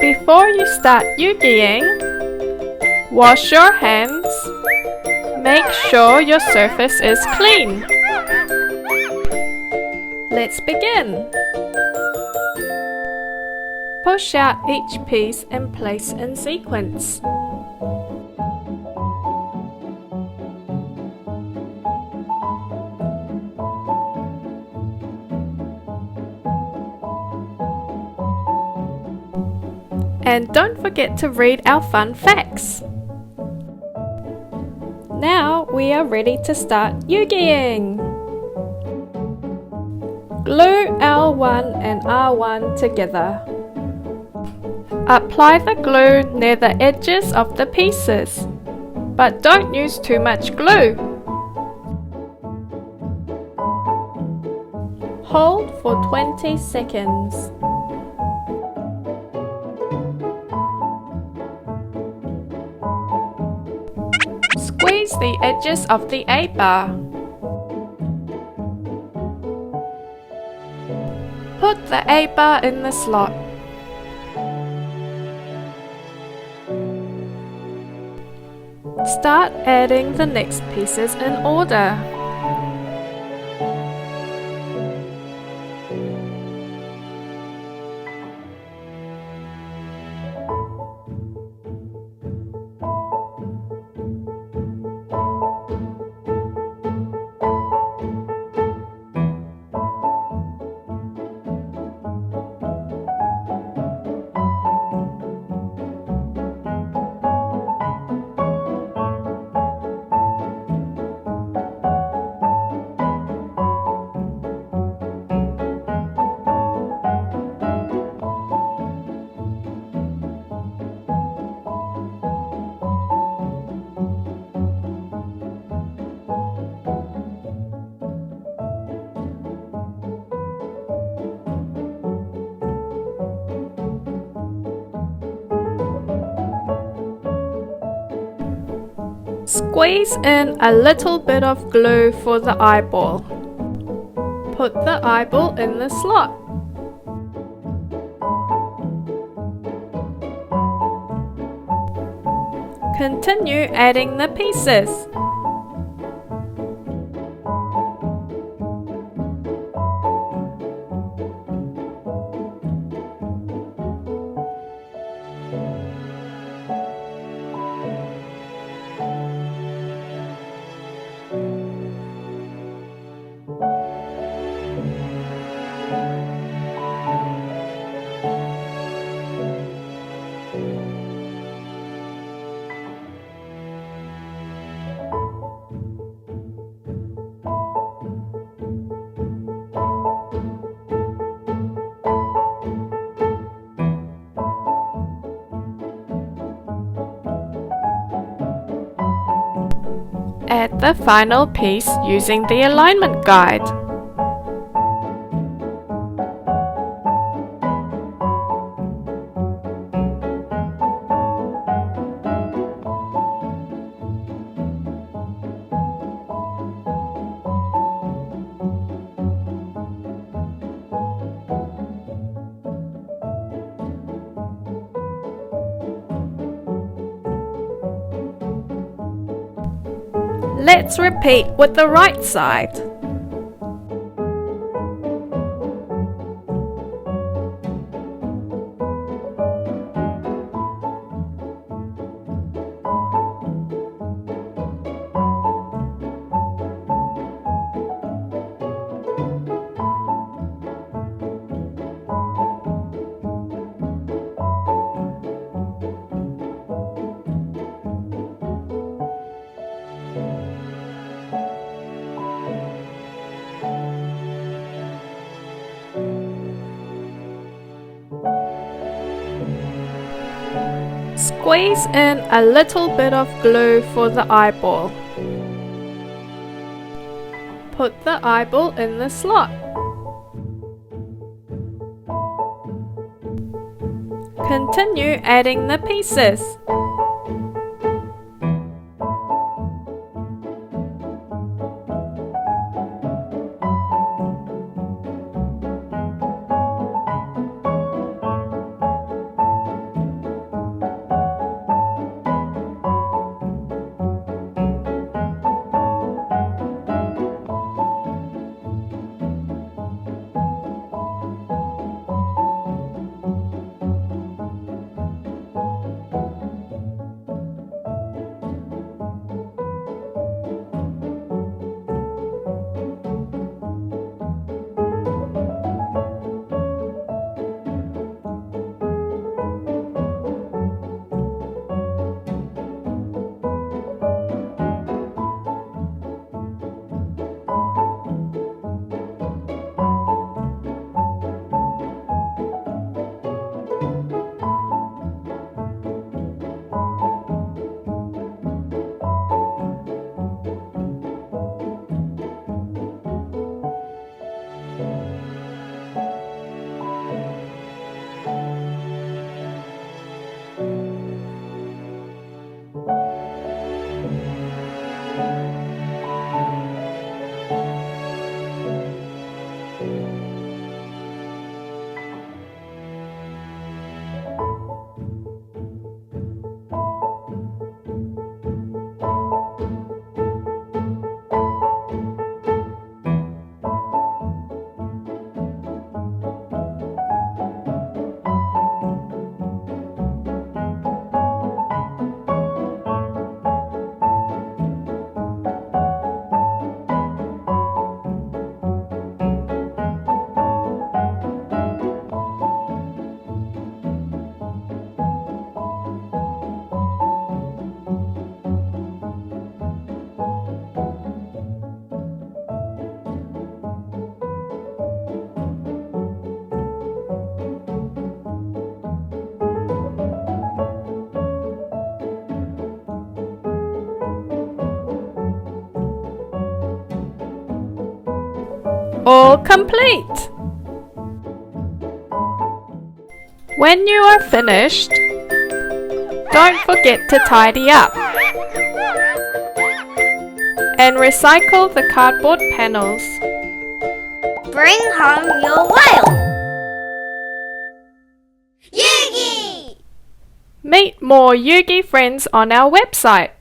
Before you start EUGYing, wash your hands. Make sure your surface is clean. Let's begin. Push out each piece and place in sequence. And don't forget to read our fun facts. Now we are ready to start EUGYing. Glue L1 and R1 together. Apply the glue near the edges of the pieces, but don't use too much glue. Hold for 20 seconds. Squeeze the edges of the A-bar. Put the A-bar in the slot. Start adding the next pieces in order. Squeeze in a little bit of glue for the eyeball. Put the eyeball in the slot. Continue adding the pieces. Add the final piece using the alignment guide. Let's repeat with the right side. Squeeze in a little bit of glue for the eyeball. Put the eyeball in the slot. Continue adding the pieces. all complete. When you are finished, don't forget to tidy up and recycle the cardboard panels. Bring home your whale! EUGY! Meet more EUGY friends on our website.